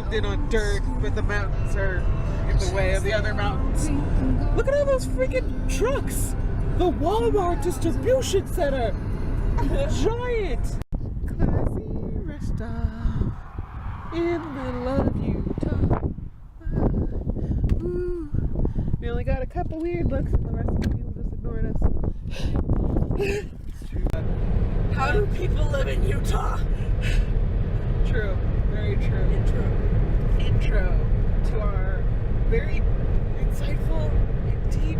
walked in on dirt, but the mountains are in the way of the other mountains. Look at all those freaking trucks! The Walmart distribution center! Giant! Classy restaurant in the middle of Utah. Ooh. We only got a couple weird looks and the rest of the people just ignored us. How do people live in Utah? True. Very true. Intro to our very insightful and deep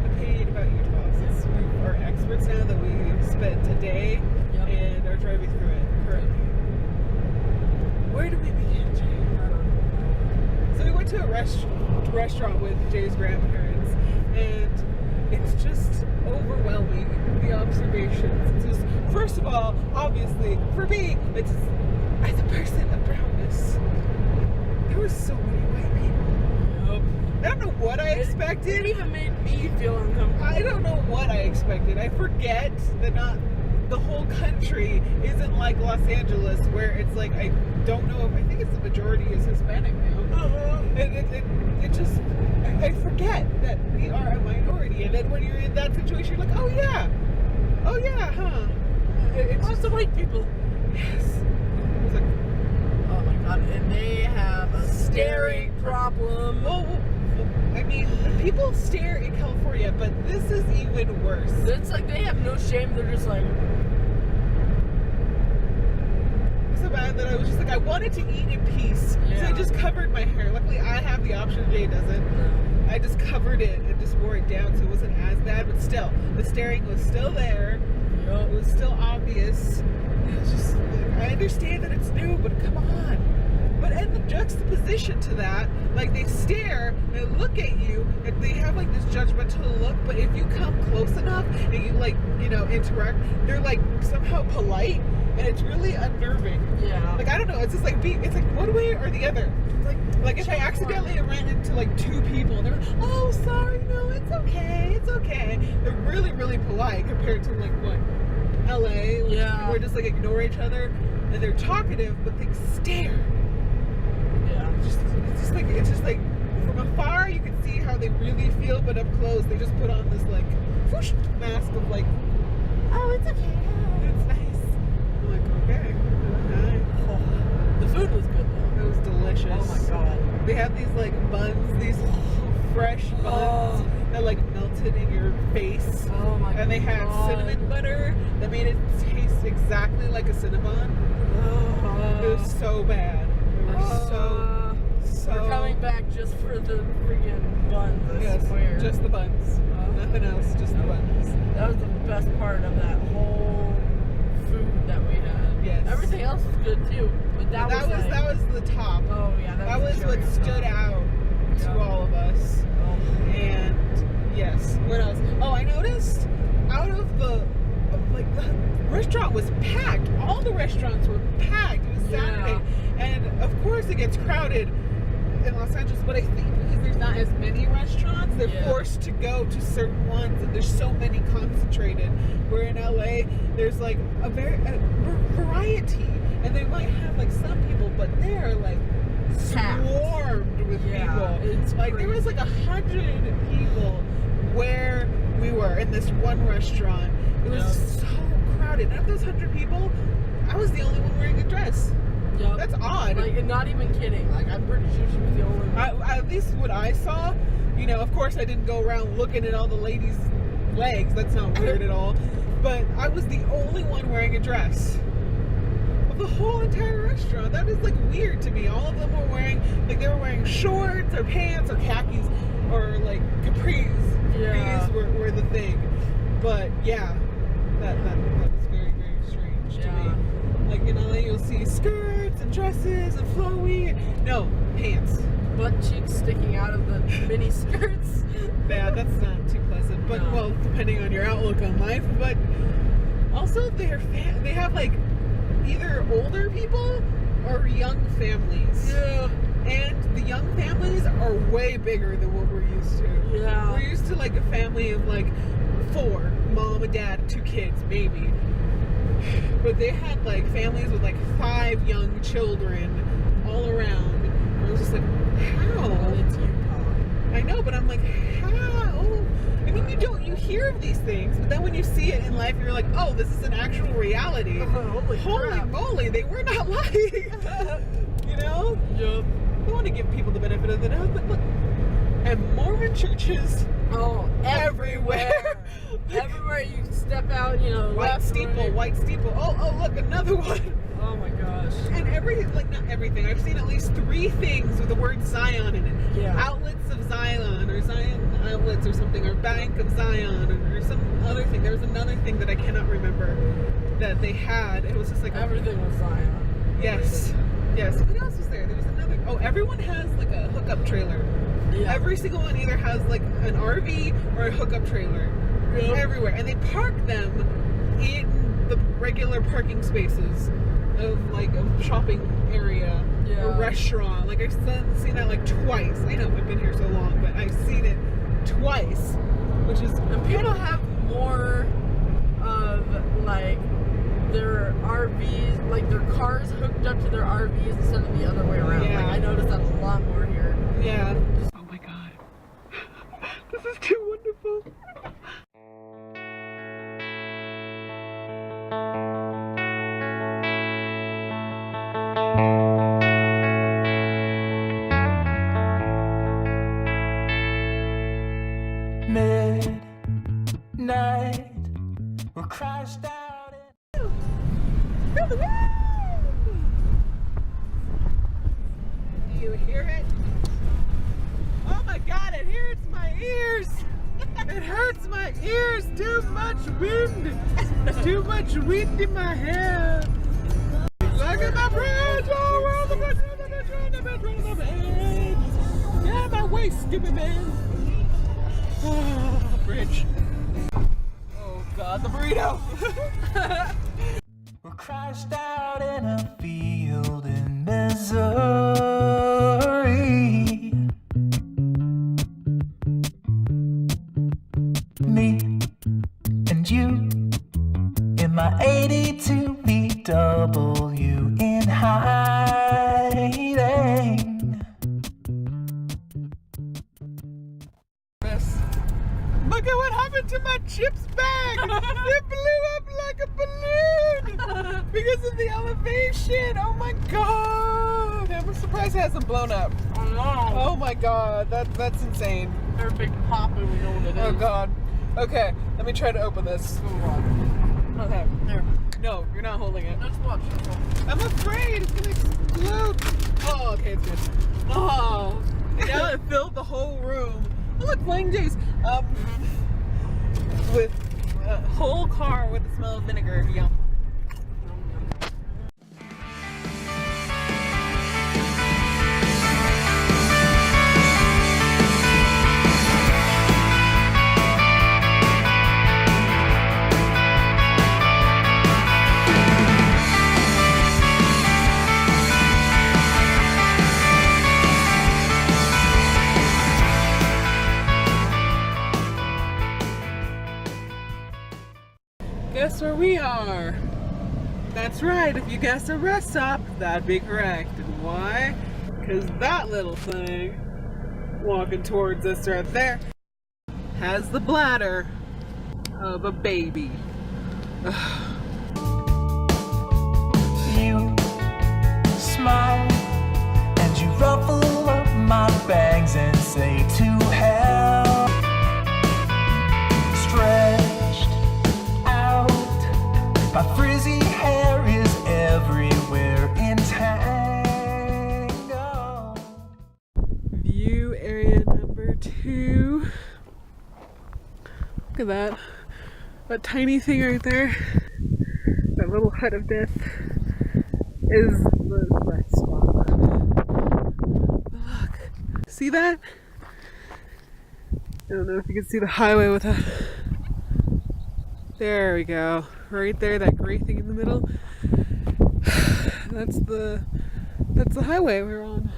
opinion about Utah. Since we are experts now that we spent a day and are driving through it currently. Where do we begin, Jay? I don't know. So we went to a restaurant with Jay's grandparents, and it's just overwhelming, the observations. It's just, first of all, obviously, for me, it's as a person of brownness, there were so many white people. Yep. I don't know what I expected. It even made me feel uncomfortable. I don't know what I expected. I forget that not the whole country isn't like Los Angeles, where it's like, I don't know if, I think it's the majority is Hispanic now. It just, I forget that we are a minority, and then when you're in that situation, you're like, oh yeah, huh? It's Lots of white people. Yes. It's like, Oh my god, and they have a staring problem. well, I mean, people stare in California, but this is even worse. It's like they have no shame, they're just like, So bad that I was just like, I wanted to eat in peace. So I just covered my hair. Luckily, I have the option, Jay doesn't. I just covered it and just wore it down so it wasn't as bad, but still, the staring was still there. It was still obvious. It was just, I understand that it's new, but come on. But in the juxtaposition to that, like they stare and look at you and they have like this judgmental look, but if you come close enough and you like, interact, they're like somehow polite, and it's really unnerving. yeah. Like, I don't know, it's just like, it's like one way or the other. Like if I accidentally ran into like two people, they're like, oh, sorry, no, it's okay. They're really, really polite compared to like what, LA, where people just like ignore each other and they're talkative, but they stare. Yeah. It's just like from afar you can see how they really feel, but up close they just put on this like whoosh mask of like, oh, it's okay, it's nice. I'm like, okay. The food was good though. It was delicious. Oh my god. They had these like buns, these fresh buns that like melted in your face. Oh my god. And they had cinnamon butter that made it taste exactly like a Cinnabon. It was so bad. They were so. We're coming back just for the freaking buns. I swear. Just the buns. Nothing else, just the buns. That was the best part of that whole food that we had. Yes. Everything else was good too, but that was the top. Oh yeah, that was what stood out to all of us. And yes, what else? Oh, I noticed out of the restaurant was packed. All the restaurants were packed. It was Saturday, and of course it gets crowded in Los Angeles, but I think because there's not as many restaurants, they're forced to go to certain ones, and there's so many concentrated. Where in LA, there's like a variety, and they might have like some people, but they're like swarmed with people. It's like crazy. there was like 100 people where we were in this one restaurant. It was so crowded. And of those 100 people, I was the only one wearing a dress. Yep. That's odd. Like, not even kidding. Like, I'm pretty sure she was the only one. At least what I saw, of course I didn't go around looking at all the ladies' legs. That's not weird at all. But I was the only one wearing a dress of the whole entire restaurant. That is like weird to me. All of them were wearing, like they were wearing shorts or pants or khakis or like capris. Capris were the thing. But yeah, that was very, very strange to me. Like in LA, you'll see skirts and dresses and flowy. No, pants. Butt cheeks sticking out of the mini skirts. Yeah, that's not too pleasant. But well, depending on your outlook on life. But also, they have like either older people or young families. Yeah. And the young families are way bigger than what we're used to. Yeah. We're used to like a family of like 4, mom and dad, 2 kids, maybe. But they had like families with like 5 young children all around. And I was just like, how? Well, it's Utah. I know, but I'm like, how? I mean, you hear of these things, but then when you see it in life, you're like, oh, this is an actual reality. Holy crap. moly, they were not lying. You know? Yup. I want to give people the benefit of the doubt, but look, and Mormon churches Oh, everywhere. Everywhere you step out, you know, White left, steeple, right. white steeple. Oh, look, another one. Oh my gosh. And not everything. I've seen at least 3 things with the word Zion in it. Yeah. Outlets of Zion, or Zion outlets, or something, or Bank of Zion, or some other thing. There was another thing that I cannot remember that they had. It was just like Everything was Zion. Yes. Yes. What else was there? There was another. Oh, everyone has like a hookup trailer. Yeah. Every single one either has like an RV or a hookup trailer. Yep. Everywhere. And they park them in the regular parking spaces of like a shopping area, Yeah. a restaurant. Like I've seen that like twice. I know I've been here so long, but I've seen it twice, which is. And people have more of like their RVs, like their cars hooked up to their RVs instead of the other way around. Yeah. Like I noticed that a lot more here. Yeah. Oh my god. This is too wonderful. Midnight, we're crashed out. Feel the wind. Do you hear it? Oh my god, it hurts my ears. It hurts my ears. Too much wind. Too much wind in my hair. Look at my bridge. Oh, we're on the bridge. On the bed. Yeah, my waist, stupid man. Oh, bridge. Oh god, the burrito. We're crashed out in a field in Missouri. Me and you in my 82 VW in hiding. Look at what happened to my chips bag. It blew up like a balloon because of the elevation. Oh my god. I'm surprised it hasn't blown up. Oh no. Oh my god. That's insane. They're a big pop and we know what it is. Oh god. Okay, let me try to open this. Oh god. Okay. There. No, you're not holding it. Let's watch. I'm afraid it's gonna explode. Oh, okay, it's good. Oh, now it filled the whole room. Oh, look, Flying J's. With a whole car with the smell of vinegar. Yum. Guess where we are? That's right, if you guess a rest stop, that'd be correct. And why? Because that little thing walking towards us right there has the bladder of a baby. You smile and you ruffle up my bangs and say to hell. Stretched out, my frizzy hair is everywhere entangled. View area number 2. Look at that. That tiny thing right there. That little hut of death is the rest stop. Look. See that? I don't know if you can see the highway with that. There we go. Right there, that gray thing in the middle. That's the highway we're on.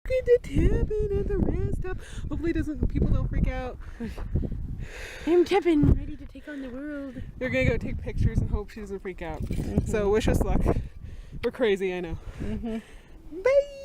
Look at the Tevin at the rest stop. Hopefully people don't freak out. I'm Kevin, ready to take on the world. They're gonna go take pictures and hope she doesn't freak out. So wish us luck. We're crazy, I know. Bye!